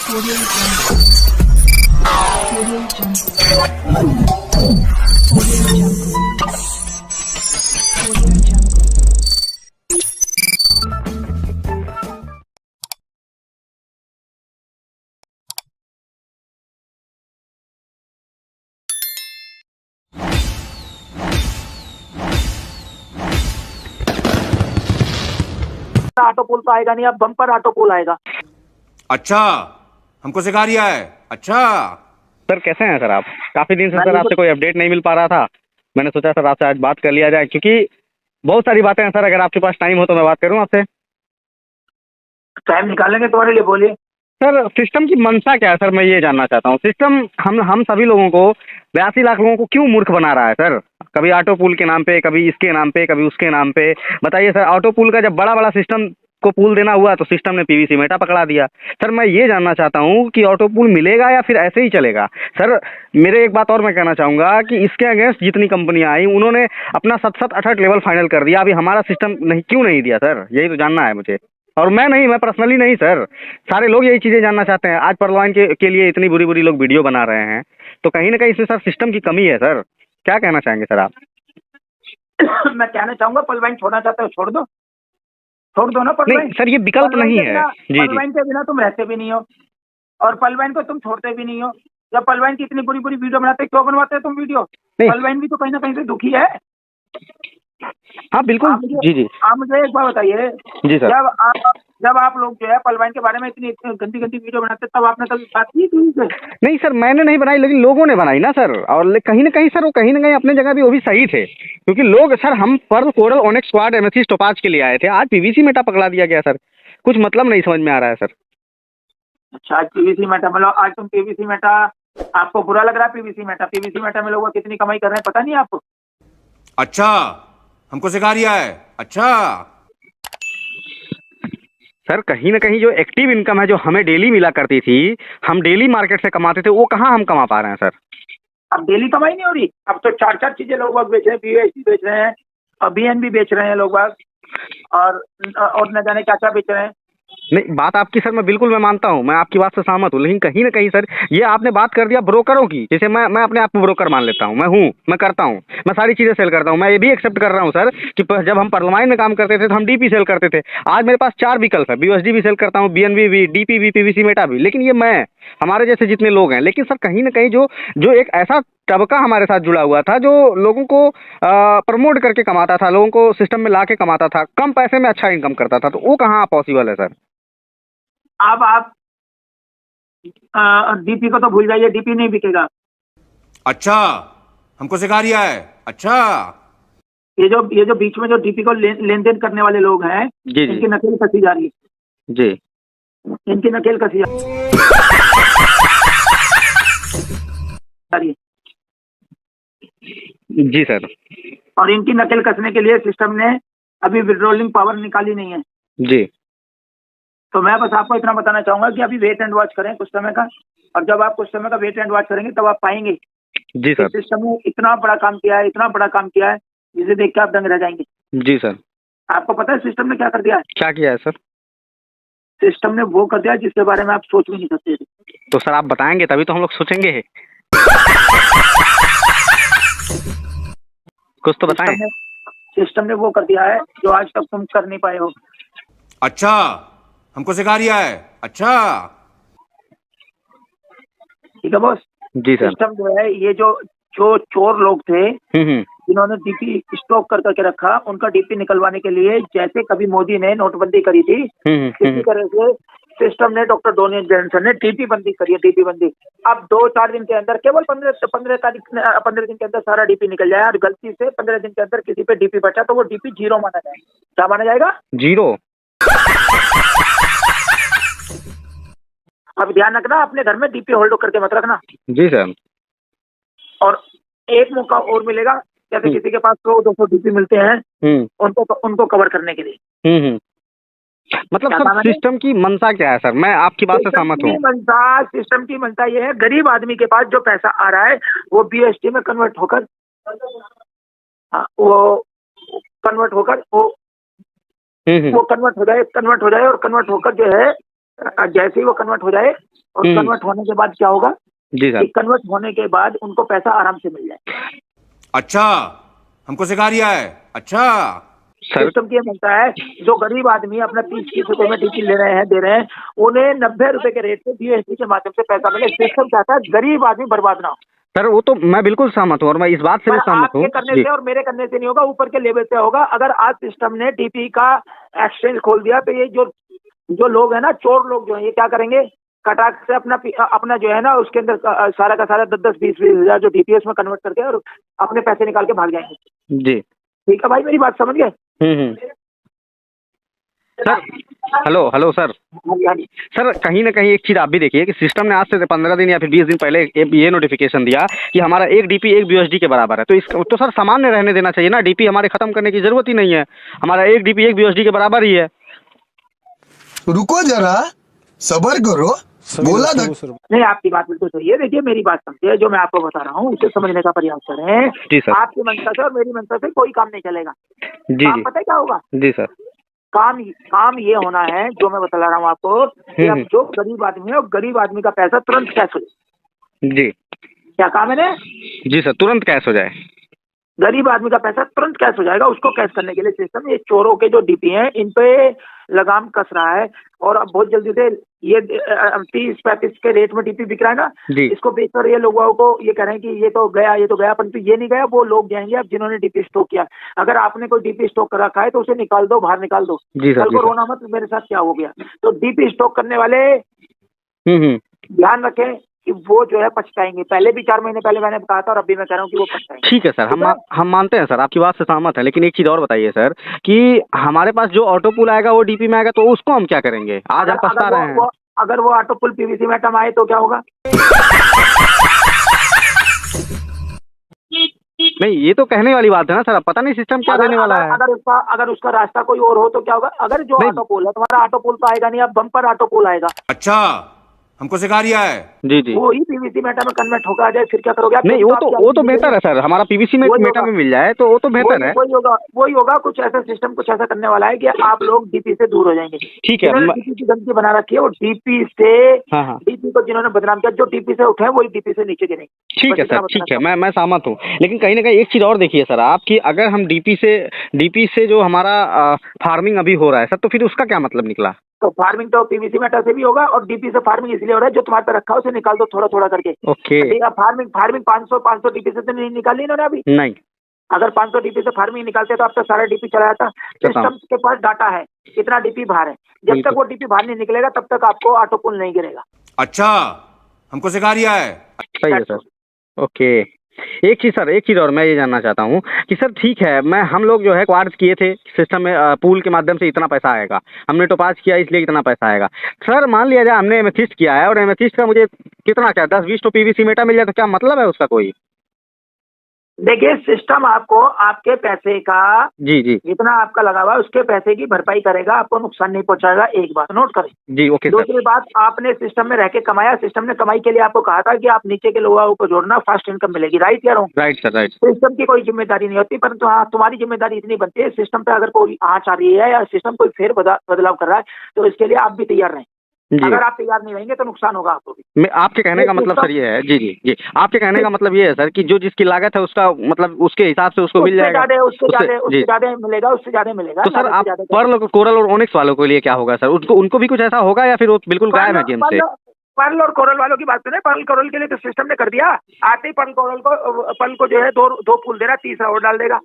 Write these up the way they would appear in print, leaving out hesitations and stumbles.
Audio Jungle. Audio Jungle. Audio Jungle. Audio Jungle. Auto pull तो आएगा नहीं, अब बम्पर ऑटो पुल आएगा। अच्छा, हमको सिखा रिया है। अच्छा सर कैसे हैं सर आप? काफी दिन से सर आपसे कोई अपडेट नहीं मिल पा रहा था। मैंने सोचा सर आपसे आज बात कर लिया जाए, क्योंकि बहुत सारी बातें हैं सर। अगर आपके पास टाइम हो तो मैं बात करूं आपसे। टाइम निकालेंगे तुम्हारे लिए, बोलिए। सर सिस्टम की मंशा क्या है सर, मैं ये जानना चाहता हूँ। सिस्टम हम सभी लोगों को, 82 लाख लोगों को क्यों मूर्ख बना रहा है सर? कभी ऑटो पुल के नाम पे, कभी इसके नाम पे, कभी उसके नाम पे। बताइए सर, ऑटो पुल का जब बड़ा बड़ा सिस्टम को पुल देना हुआ तो सिस्टम ने पीवीसी मेटा पकड़ा दिया। सर मैं ये जानना चाहता हूँ कि ऑटो पुल मिलेगा या फिर ऐसे ही चलेगा? सर मेरे एक बात और मैं कहना चाहूँगा कि इसके अगेंस्ट जितनी कंपनियां आई उन्होंने अपना 67-68 लेवल फाइनल कर दिया। अभी हमारा सिस्टम नहीं, क्यों नहीं दिया सर? यही तो जानना है मुझे। और मैं पर्सनली नहीं सर, सारे लोग यही चीज़ें जानना चाहते हैं। आज परलवाइन के लिए इतनी बुरी बुरी लोग वीडियो बना रहे हैं, तो कहीं ना कहीं इसमें सर सिस्टम की कमी है सर। क्या कहना चाहेंगे सर आप? मैं कहना चाहूंगा, पलवाइन छोड़ना चाहते हो छोड़ दो, छोड़ दो ना नहीं पलवाइन। सर, ये विकल्प नहीं है। जी जी। पलवाइन के बिना तुम रहते भी नहीं हो, और पलवाइन को तुम छोड़ते भी नहीं हो। जब पलवाइन की इतनी बुरी बुरी वीडियो बनाते, क्यों बनवाते हो तुम वीडियो? नहीं। पलवाइन भी तो कहीं ना कहीं से दुखी है। हाँ बिल्कुल। जी जी। आप मुझे एक बात बताइए, जी सर। जब आप लोग जो है पलवाइन के बारे में इतनी गंदी गंदी वीडियो बनाते, तब आपने कभी बात की थी उनसे? नहीं सर, मैंने नहीं बनाई, लेकिन लोगों ने बनाई ना सर। और कहीं ना कहीं सर, वो कहीं ना कहीं अपने जगह भी वो भी सही थे, क्योंकि लोग सर, हम pearl coral onyx squad amethyst topaz के लिए आए थे। आज पीवीसी मेटा पकड़ा दिया गया सर। कुछ मतलब नहीं समझ में आ रहा है सर। अच्छा, आज पीवीसी मेटा, मतलब आज तुम पीवीसी मेटा, आपको बुरा लग रहा है? पीवीसी मेटा में लोग कितनी कमाई कर रहे हैं पता नहीं आपको? अच्छा, हमको सिखा रिया है। अच्छा सर कहीं ना कहीं जो एक्टिव इनकम है, जो हमें डेली मिला करती थी, हम डेली मार्केट से कमाते थे, वो कहाँ हम कमा पा रहे हैं सर? अब डेली कमाई नहीं हो रही। अब तो चार चार चीजें लोग बाग बेच रहे हैं, बीएससी बेच रहे हैं और बीएनबी बेच रहे हैं लोग बाग, और न जाने क्या क्या बेच रहे हैं। नहीं, बात आपकी सर मैं बिल्कुल मैं मानता हूँ, मैं आपकी बात से सहमत हूँ, लेकिन कहीं ना कहीं सर ये आपने बात कर दिया ब्रोकरों की। जैसे मैं अपने आप को ब्रोकर मान लेता हूँ, मैं करता हूँ, मैं सारी चीज़ें सेल करता हूँ। मैं ये भी एक्सेप्ट कर रहा हूँ सर कि जब हम परलवाइन में काम करते थे तो हम डीपी सेल करते थे। आज मेरे पास 4 विकल्प है, बीयूएसडी भी सेल करता हूँ, बीएनबी भी, डीपी भी, पीवीसी मेटा भी। लेकिन ये मैं, हमारे जैसे जितने लोग हैं। लेकिन सर कहीं ना कहीं जो एक ऐसा तबका हमारे साथ जुड़ा हुआ था, जो लोगों को प्रमोट करके कमाता था, लोगों को सिस्टम में ला के कमाता था, कम पैसे में अच्छा इनकम करता था, तो वो कहाँ पॉसिबल है सर? अब आप डीपी को तो भूल जाइए, डीपी नहीं बिकेगा। अच्छा, हमको सिखा रिया है। अच्छा ये जो बीच में जो डीपी को लेन देन करने वाले लोग हैं, जी जी। इनकी नकेल कसी जा रही है। जी। इनकी नकेल कसी जा रही है। जी सर। और इनकी नकेल कसने के लिए सिस्टम ने अभी विड्रॉलिंग पावर निकाली नहीं है। जी। तो मैं बस आपको इतना बताना चाहूंगा कि अभी वेट एंड वॉच करें कुछ समय का, और जब आप कुछ समय का वेट एंड वॉच करेंगे तब आप पाएंगे जी सर। सिस्टम ने इतना बड़ा काम किया है, इतना बड़ा काम किया है, जिसे देख के आप दंग रह जाएंगे। जी सर। आपको पता है सिस्टम ने क्या कर दिया है? क्या किया है सर? सिस्टम ने वो कर दिया जिसके बारे में आप सोच भी नहीं सकते थे। तो सर आप बताएंगे तभी तो हम लोग सोचेंगे। कुछ तो बताएं। सिस्टम ने वो कर दिया है जो आज तक तुम कर नहीं पाए हो। अच्छा, हमको सिखा रिया है। अच्छा ठीक है बॉस। जी सर। सिस्टम जो है, ये जो जो चोर लोग थे जिन्होंने डीपी स्टॉक कर करके रखा, उनका डीपी निकलवाने के लिए, जैसे कभी मोदी ने नोटबंदी करी थी, इसी तरह से सिस्टम ने, डॉक्टर डोनियल जॉनसन ने डीपी बंदी करी है, डीपी बंदी। अब 2-4 दिन के अंदर, केवल 15 दिन के अंदर सारा डीपी निकल जाए, और गलती से 15 दिन के अंदर किसी पे डीपी बचा तो वो डीपी जीरो माना जाएगा। क्या माना जाएगा? जीरो। अब ध्यान रखना, अपने घर में डीपी होल्ड करके मत रखना। जी सर। और एक मौका और मिलेगा, जैसे किसी के पास 100-200 डीपी मिलते हैं, उनको कवर करने के लिए। मतलब सर सिस्टम की मंशा क्या है सर? मैं आपकी बात से सहमत हूँ। सिस्टम की मंशा ये है, गरीब आदमी के पास जो पैसा आ रहा है वो बीएसटी में कन्वर्ट होकर, वो कन्वर्ट होकर वो कन्वर्ट हो जाए और कन्वर्ट होकर जो है जैसे ही वो कन्वर्ट हो जाए और कन्वर्ट होने के बाद क्या होगा जी सर, कन्वर्ट होने के बाद उनको पैसा आराम से मिल जाए। अच्छा, हमको सिखा रिया है। अच्छा सर सिस्टम ये बनता है, जो गरीब आदमी अपना 30-30 रुपए में डीपी ले रहे हैं, दे रहे हैं, उन्हें 90 रुपए के रेट पे बीएसडी के माध्यम से पैसा मिले। सिस्टम चाहता है गरीब आदमी बर्बाद ना हो। सर, वो तो मैं बिल्कुल सहमत हूँ और मैं इस बात से भी सहमत हूँ। आपके करने से और मेरे करने से नहीं होगा, ऊपर के लेवल से होगा। अगर आज सिस्टम ने डीपी का एक्सचेंज खोल दिया तो ये जो लोग हैं ना, चोर लोग जो हैं, ये क्या करेंगे, कटाक से अपना जो है ना उसके अंदर सारा का सारा 10-20 हजार जो डीपीएस में कन्वर्ट करके और अपने पैसे निकाल के भाग जाएंगे। जी ठीक है भाई, मेरी बात समझ गए? Sir, hello sir. सर, कहीं ना कहीं एक चीज़ आप भी देखिए कि सिस्टम ने आज से 15 दिन या फिर 20 दिन पहले ये नोटिफिकेशन दिया कि हमारा एक डीपी एक बीएसडी के बराबर है। तो इसका तो सर सामान्य रहने देना चाहिए ना, डीपी हमारे खत्म करने की जरूरत ही नहीं है, हमारा एक डीपी एक बीएसडी के बराबर ही है। रुको जरा, सबर करो, बोला था। नहीं, आपकी बात बिल्कुल सही है। देखिए मेरी बात समझिए, जो मैं आपको बता रहा हूँ उसे समझने का प्रयास करें। जी सर। आपकी मंशा से और मेरी मंशा से कोई काम नहीं चलेगा। जी आप जी पता है क्या होगा? जी सर। काम ये होना है, जो मैं बता रहा हूँ आपको, कि अब जो गरीब आदमी है, वो गरीब आदमी का पैसा तुरंत कैश हो जाए। जी क्या काम है ना? जी सर, तुरंत कैश हो जाए। गरीब आदमी का पैसा तुरंत कैश हो जाएगा। उसको कैश करने के लिए सिस्टम ये चोरों के जो डीपी हैं इन पे लगाम कस रहा है। और अब बहुत जल्दी से ये 30-35 के रेट में डीपी बिक रहा है ना, जी। इसको बेचकर ये लोगों को ये कह रहे हैं कि ये तो गया, परंतु ये नहीं गया। वो लोग जाएंगे अब जिन्होंने डीपी स्टॉक किया। अगर आपने कोई डीपी स्टॉक कर रखा है तो उसे निकाल दो, बाहर निकाल दो। जी सर, कल को रोना मत मेरे साथ क्या हो गया। तो डीपी स्टॉक करने वाले ध्यान रखें कि वो जो है पछताएंगे। पहले भी 4 महीने पहले मैंने कहा था और अभी मैं कह रहा हूँ कि वो पछताएंगे। ठीक है सर, हम मानते हैं सर, आपकी बात से सहमत है। लेकिन एक चीज़ और बताइए सर कि हमारे पास जो ऑटो पुल आएगा वो डीपी में आएगा, तो उसको हम क्या करेंगे? आज हम पछता रहे हैं। अगर वो ऑटो पुल पीवीसी मेटम आए तो क्या होगा? नहीं, ये तो कहने वाली बात है ना सर, अब पता नहीं सिस्टम क्या देने वाला है। अगर उसका रास्ता कोई और हो तो क्या होगा? अगर जो ऑटो पुल है तुम्हारा, ऑटो पुल तो आएगा नहीं, अब बम्पर ऑटो पुल आएगा। अच्छा, हमको सिखा रिया है। जी जी। वो ही पीवीसी मेटा में कन्वर्ट होकर आ जाए, फिर क्या करोगे आप? नहीं, वो तो बेहतर है सर, हमारा पीवीसी में मेटा में मिल जाए तो वो तो बेहतर है। वही होगा। कुछ ऐसा सिस्टम कुछ ऐसा करने वाला है कि आप लोग डीपी से दूर हो जाएंगे। ठीक है। डीपी की गंदगी बना रखी है, वो डीपी से डीपी को जिन्होंने बदनाम किया, जो डीपी से उठे वही डीपी से नीचे गिरेंगे। ठीक है सर, ठीक है, मैं सहमत हूँ। लेकिन कहीं ना कहीं एक चीज़ और देखिए सर आप, कि अगर हम डीपी से जो हमारा फार्मिंग अभी हो रहा है सर, तो फिर उसका क्या मतलब निकला? तो फार्मिंग तो पीवीसी मेटा से भी होगा और डीपी से फार्मिंग इसलिए हो रहा है, जो तुम्हारे पे रखा है उसे निकाल दो थोड़ा थोड़ा करके। ओके। फार्मिंग 500 डीपी से तो नहीं निकाली इन्होंने अभी। नहीं, अगर 500 डीपी से फार्मिंग निकालते तो अब तक सारा डीपी चला जाता। सिस्टम के पास डाटा है कितना डीपी बाहर है। जब तक वो डीपी बाहर नहीं निकलेगा तब तक आपको ऑटो पुल नहीं गिरेगा। अच्छा, हमको सिखा रिया है। सही है सर। ओके। एक चीज़ और मैं ये जानना चाहता हूँ कि सर ठीक है, हम लोग जो है क्वार्ट्स किए थे सिस्टम में, पूल के माध्यम से इतना पैसा आएगा, हमने टोपाज किया इसलिए इतना पैसा आएगा। सर मान लिया जाए हमने एमेथिस्ट किया है और एमेथिस्ट का मुझे कितना क्या 10-20 तो पीवीसी मेटा मिल जाए, तो क्या मतलब है उसका कोई? देखिए सिस्टम आपको आपके पैसे का जी जी जितना आपका लगा हुआ है उसके पैसे की भरपाई करेगा, आपको नुकसान नहीं पहुंचाएगा। एक बात नोट करें जी। Okay sir. दूसरी बात, आपने सिस्टम में रह के कमाया, सिस्टम ने कमाई के लिए आपको कहा था कि आप नीचे के लोगों को जोड़ना, फास्ट इनकम मिलेगी। राइट या wrong? Right sir, right. System की कोई जिम्मेदारी नहीं होती, परंतु हाँ तुम्हारी जिम्मेदारी इतनी बनती है, सिस्टम पे अगर कोई आँच आ रही है या सिस्टम कोई फेर बदलाव कर रहा है तो इसके लिए आप भी तैयार रहें। अगर आप तैयार नहीं रहेंगे तो नुकसान होगा आपको भी। मैं आपके कहने का मतलब सर ये है, जी जी जी, आपके कहने का मतलब ये है सर कि जो जिसकी लागत है उसका मतलब उसके हिसाब से उसको मिल जाएगा, उससे ज्यादा मिलेगा। तो सर आप पर्ल, कोरल और ओनिक्स वालों के लिए क्या होगा सर? उनको भी कुछ ऐसा होगा या फिर वो बिल्कुल गायब है गेम से? पर्ल और कोरल वालों की बात सुने। पर्ल कोरल के लिए तो सिस्टम ने कर दिया, आते ही पर्ल को जो है दो पुल दे रहा, तीसरा और डाल देगा।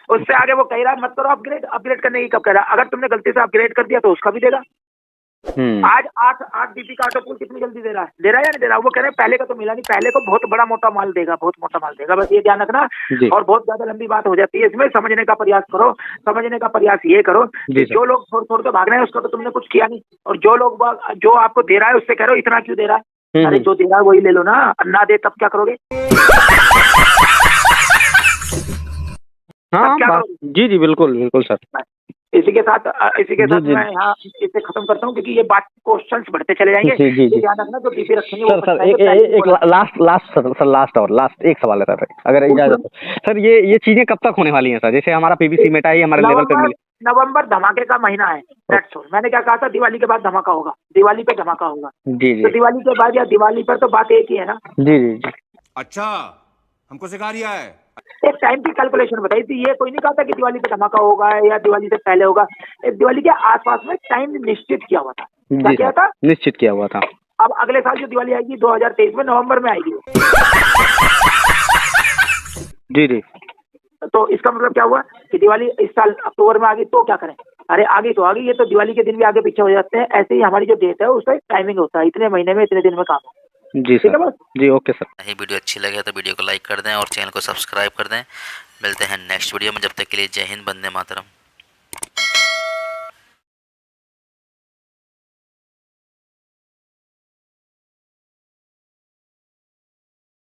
उससे आगे वो कह रहा है मत करो अपग्रेड करने की कब कह रहा है? अगर तुमने गलती से अपग्रेड कर दिया तो उसका भी देगा। आज 8 डीपी का ऑटो पुल कितनी जल्दी दे रहा है या नहीं दे रहा? वो कह रहे हैं पहले का तो मिला नहीं, पहले को बहुत बड़ा मोटा माल देगा, बहुत मोटा माल देगा। बस ये ध्यान रखना। और बहुत ज्यादा लंबी बात हो जाती है इसमें, समझने का प्रयास करो। समझने का प्रयास ये करो कि जो लोग छोड़ के भाग रहे हैं उसका तो तुमने कुछ किया नहीं, और जो आपको दे रहा है उससे कह रहे हो इतना क्यों दे रहा है? अरे जो दे रहा है वही ले लो ना, ना दे तब क्या करोगे? हाँ जी जी, बिल्कुल सर। इसी के साथ मैं यहाँ इसे खत्म करता हूँ, क्योंकि ये बात क्वेश्चंस बढ़ते चले जाएंगे। ध्यान रखना जो डीपी रखेंगे वो सर एक लास्ट एक सवाल है सर, अगर इजाजत हो सर। ये चीजें कब तक होने वाली हैं सर? जैसे हमारा पीवीसी मेटा ही हमारे लेवल पे मिले, नवंबर धमाके का महीना है। That's all। मैंने क्या कहा था, दिवाली के बाद धमाका होगा, दिवाली पे धमाका होगा। जी जी तो दिवाली के बाद या दिवाली पर तो बात एक ही है ना। जी जी जी। अच्छा, हमको सिखा रिया है। एक टाइम की कैलकुलेशन बताई थी, ये कोई नहीं कहा था कि दिवाली पे धमाका होगा या दिवाली से पहले होगा। एक दिवाली के आसपास में टाइम निश्चित किया हुआ था। क्या जी किया सर, था? निश्चित किया हुआ था। अब अगले साल जो दिवाली आएगी 2023 में नवंबर में आएगी। जी जी तो इसका मतलब क्या हुआ कि दिवाली इस साल अक्टूबर में आ गई तो क्या करें? अरे आ गई तो आ गई, ये तो दिवाली के दिन भी आगे पीछे हो जाते हैं। ऐसे ही हमारी जो डेट है उसका एक टाइमिंग होता है, इतने महीने में इतने दिन में काम है। जी ठीक है सर। बस। जी ओके सर। ये वीडियो अच्छी लगे तो वीडियो को लाइक कर दें और चैनल को सब्सक्राइब कर दें। मिलते हैं नेक्स्ट वीडियो में, जब तक के लिए जय हिंद, वंदे मातरम।